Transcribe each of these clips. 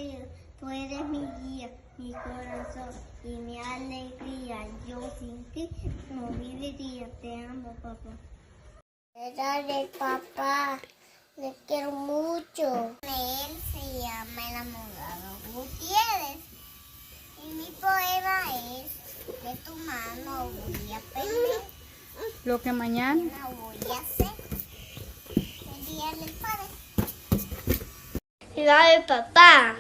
querido, tú eres mi guía, mi corazón y mi alegría. Yo sin ti no viviría. Te amo, papá. Dale, papá. Le quiero mucho. Él se llama Enamorado Gutiérrez. Y mi poema es: de tu mano voy a aprender Lo que mañana voy a hacer. El día del padre. Dale, papá.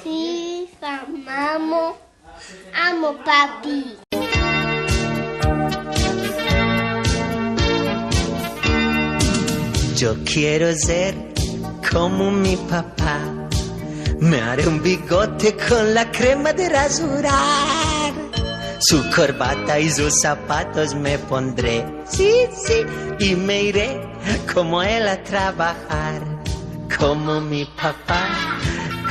Sí, amamos. Amo, papi. Yo quiero ser como mi papá. Me haré un bigote con la crema de rasurar. Su corbata y sus zapatos me pondré. Sí, sí, y me iré como él a trabajar. Como mi papá,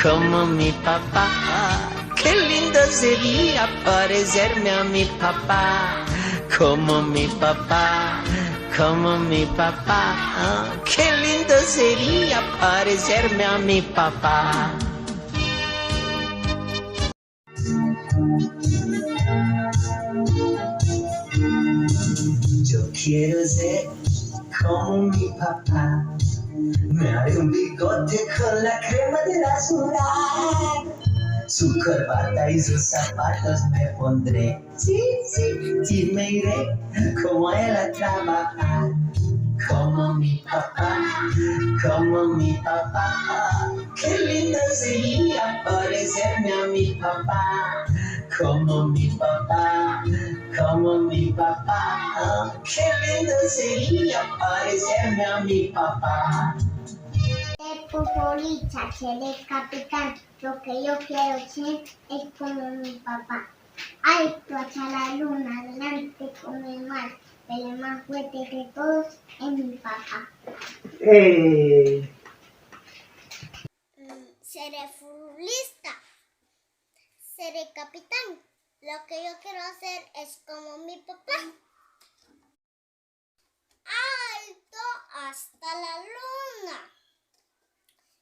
como mi papá. Qué lindo sería parecerme a mi papá. Como mi papá, como mi papá. Qué lindo sería parecerme a mi papá. Yo quiero ser como mi papá. Me haré un bigote con la crema de rasurar. Su corbata y sus zapatos me pondré. Sí, sí, y me iré como él a trabajar. Como mi papá, como mi papá. Qué lindo sería parecerme a mi papá. Como mi papá, como mi papá. Qué lindo sería parecerme a mi papá. De futbolista, seré capitán. Lo que yo quiero ser es como mi papá. Alto hacia la luna, adelante como el mar. El más fuerte de todos es mi papá. Seré futbolista, seré capitán. Lo que yo quiero hacer es como mi papá. Alto hasta la luna,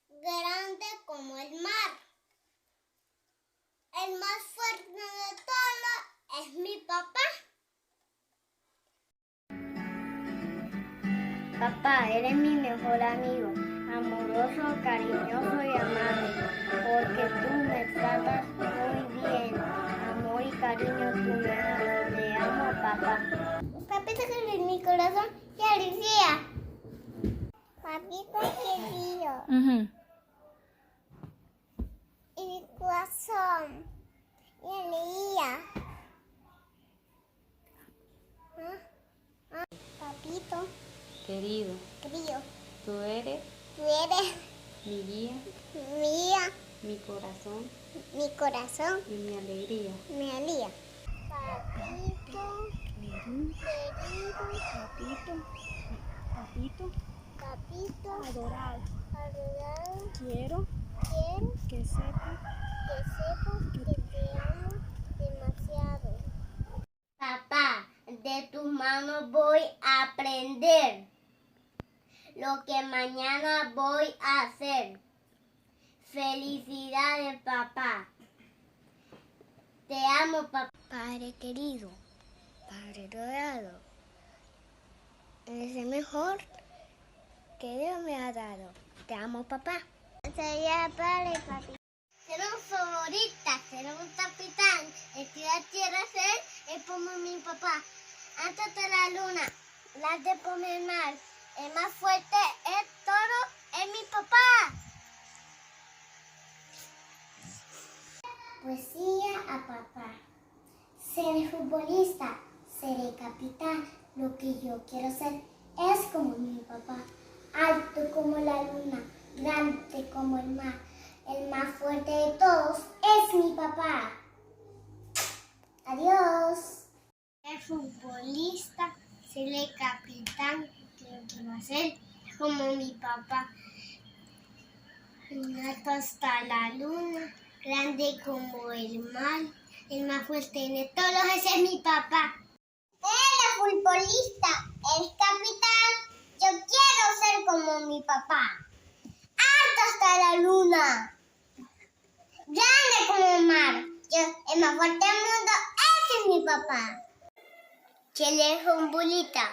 grande como el mar. El más fuerte de todos es mi papá. Papá, eres mi mejor amigo, amoroso, cariñoso y amable, porque tú me tratas muy bien. Amor y cariño tú me das. Te amo, papá. Papito que en mi corazón y alegría. Papito querido. Y mi corazón y alegría. Papito querido, querido, tú eres tú eres mi guía, mía, mi corazón mi corazón, y mi alegría. mi alegría. Papito querido, papito adorado, quiero que sepas que te amo demasiado. Papá, de tus manos voy a aprender lo que mañana voy a hacer. Felicidades, papá. Te amo, papá. Padre querido, Padre dorado, eres el mejor que Dios me ha dado. Te amo, papá. Sería padre, papi. Ser un favorita, ser un capitán. Estudiar tierra ser es como mi papá. Antes de la luna, las de por el mar. El más fuerte es todo, es mi papá. Poesía a papá. Seré futbolista, seré capitán. Lo que yo quiero ser es como mi papá. Alto como la luna, grande como el mar. El más fuerte de todos es mi papá. Adiós. Seré futbolista, seré capitán. Lo que quiero ser es como mi papá. Alto hasta la luna, grande como el mar. El más fuerte de todos ese es mi papá. Él es futbolista, el capitán. Yo quiero ser como mi papá. Alto hasta la luna, grande como el mar. El más fuerte del mundo, ese es mi papá. Chile es un bolita,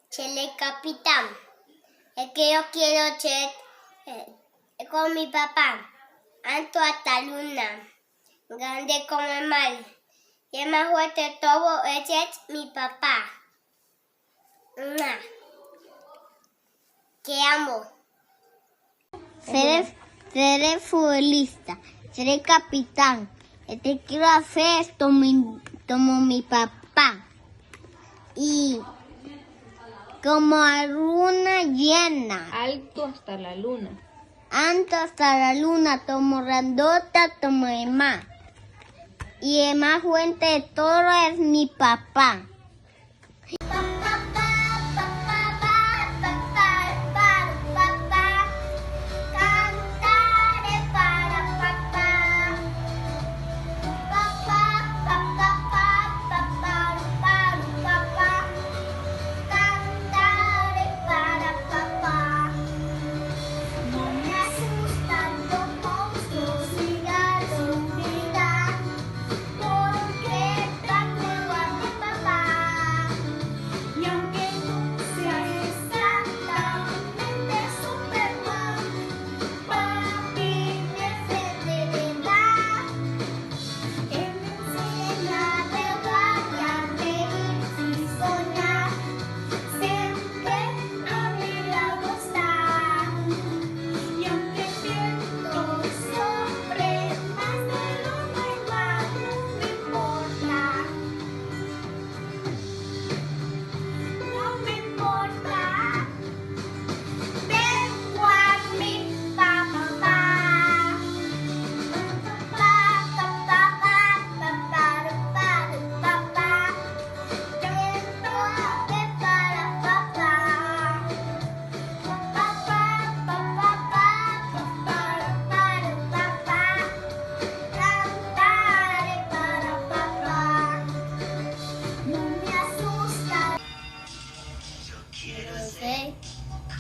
Chile es capitán. Es que yo quiero ser con mi papá. Alto hasta luna, grande como el mar. Y el más fuerte de todo, ese es mi papá. Te amo. Seré futbolista, seré capitán. Te quiero hacer como mi papá. Y como la luna llena. Alto hasta la luna. Alto hasta la luna, tomo grandota, tomo el mar. Y el más fuerte de todo es mi papá.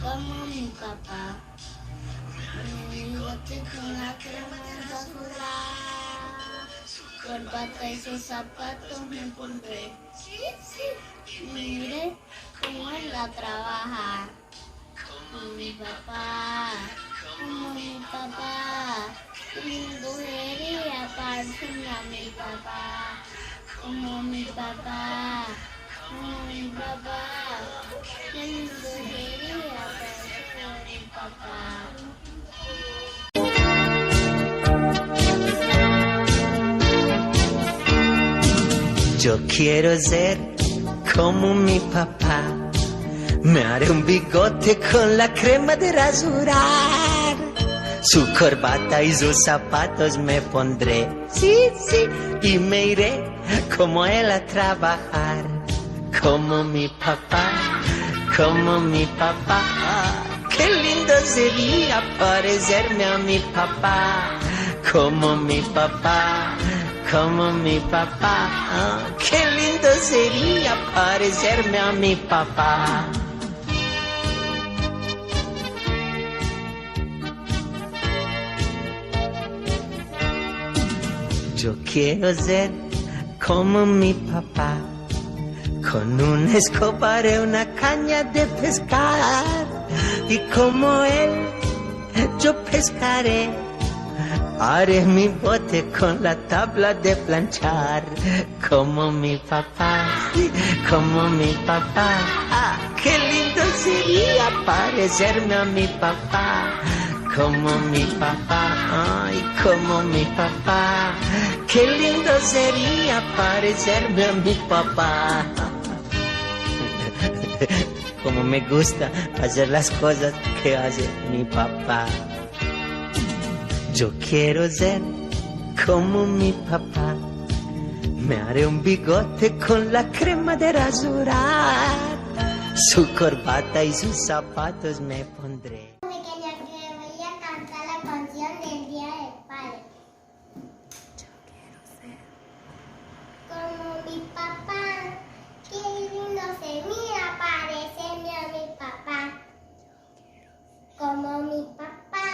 Como mi papá, mi bigote con la crema azul, corbata y sus zapatos me pondré. Mire cómo él la trabaja. Como mi papá, qué lindo sería parecerme a mi papá. Como mi papá, qué lindo sería parecerme a mi papá. Yo quiero ser como mi papá. Me haré un bigote con la crema de rasurar. Su corbata y sus zapatos me pondré. Sí, sí, y me iré como él a trabajar. Como mi papá, como mi papá. Qué lindo sería parecerme a mi papá. Como mi papá, como mi papá. Qué lindo sería parecerme a mi papá. Yo quiero ser como mi papá, con una escoba y una caña de pescar, y como él yo pescaré. Haré mi bote con la tabla de planchar, como mi papá, como mi papá. Qué lindo sería parecerme a mi papá. Como mi papá, ay, como mi papá. Qué lindo sería parecerme a mi papá. Como me gusta hacer las cosas que hace mi papá. Yo quiero ser como mi papá. Me haré un bigote con la crema de rasurar. Su corbata y sus zapatos me pondré. Como mi papá, qué lindo sería parecerme a mi papá. Como mi papá,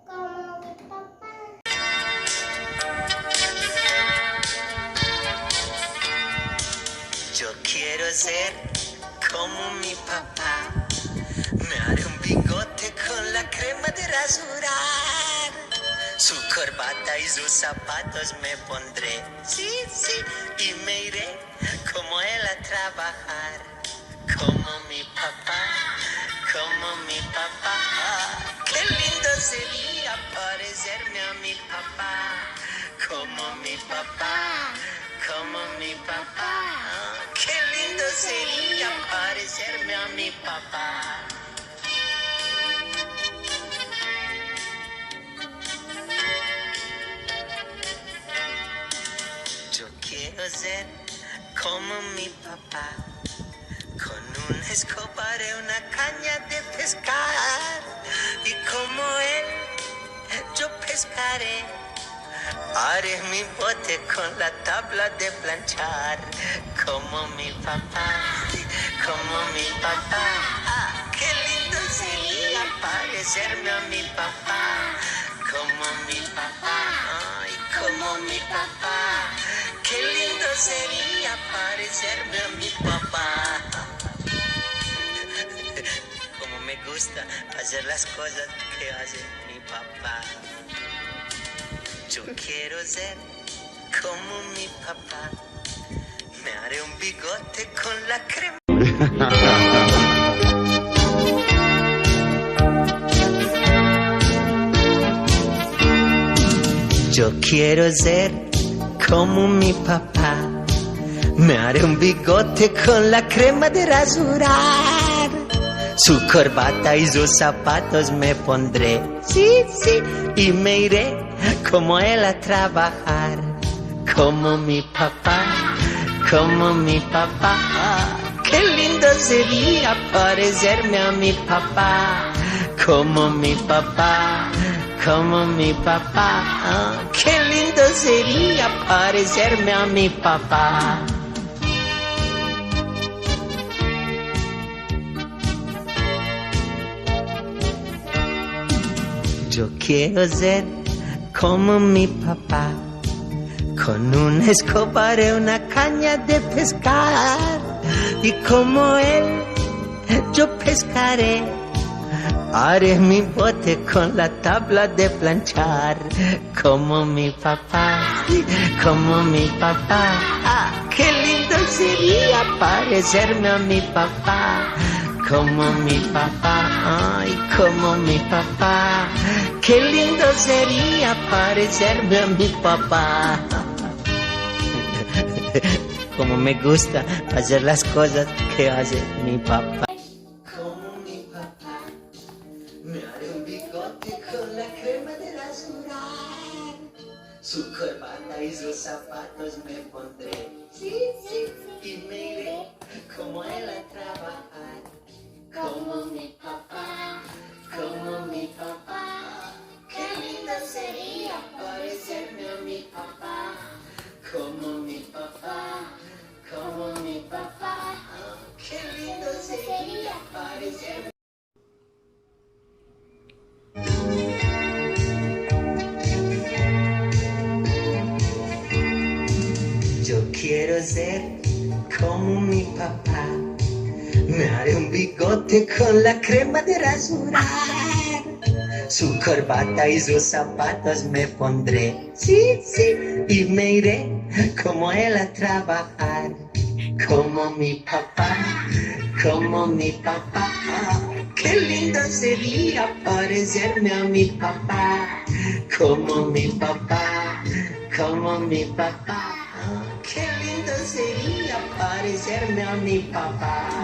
como mi papá. crema de rasurar. Su corbata y sus zapatos me pondré, sí, sí, y me iré como él a trabajar. Como mi papá, como mi papá. Qué lindo sería parecerme a mi papá. Como mi papá, como mi papá. Qué lindo sería parecerme a mi papá. Yo quiero ser como mi papá, con una escoba de una caña de pescar, y como él yo pescaré. Haré mi bote con la tabla de planchar, como mi papá, como mi papá. Qué lindo sería parecerme a mi papá, como mi papá, ay, como mi papá. Qué lindo sería parecerme a mi papá. Como me gusta hacer las cosas que hace mi papá. Yo quiero ser como mi papá. Me haré un bigote con la crema. Yo quiero ser como mi papá. Me haré un bigote con la crema de rasurar. Su corbata y sus zapatos me pondré, sí, sí, y me iré como él a trabajar. Como mi papá, como mi papá. Qué lindo sería parecerme a mi papá. Como mi papá, como mi papá. Qué lindo sería parecerme a mi papá. Yo quiero ser como mi papá, con una escoba de una caña de pescar, y como él yo pescaré. Haré mi bote con la tabla de planchar, como mi papá, como mi papá. Qué lindo sería parecerme a mi papá. Como mi papá, ay, como mi papá. Qué lindo sería parecerme a mi papá. Como me gusta hacer las cosas que hace mi papá. Como mi papá, me haré un bigote con la crema de rasurar. Su corbata y sus zapatos me pondré, sí, sí, y me iré como él a trabajar. Como mi papá, como mi papá. Qué lindo sería parecerme a mi papá. Como mi papá, como mi papá. Qué lindo sería parecerme. Yo quiero ser como mi papá. Me haré un bigote con la crema de rasurar. Su corbata y sus zapatos me pondré, sí, sí, y me iré como él a trabajar. Como mi papá, como mi papá. Qué lindo sería parecerme a mi papá. Como mi papá, como mi papá. Qué lindo sería parecerme a mi papá.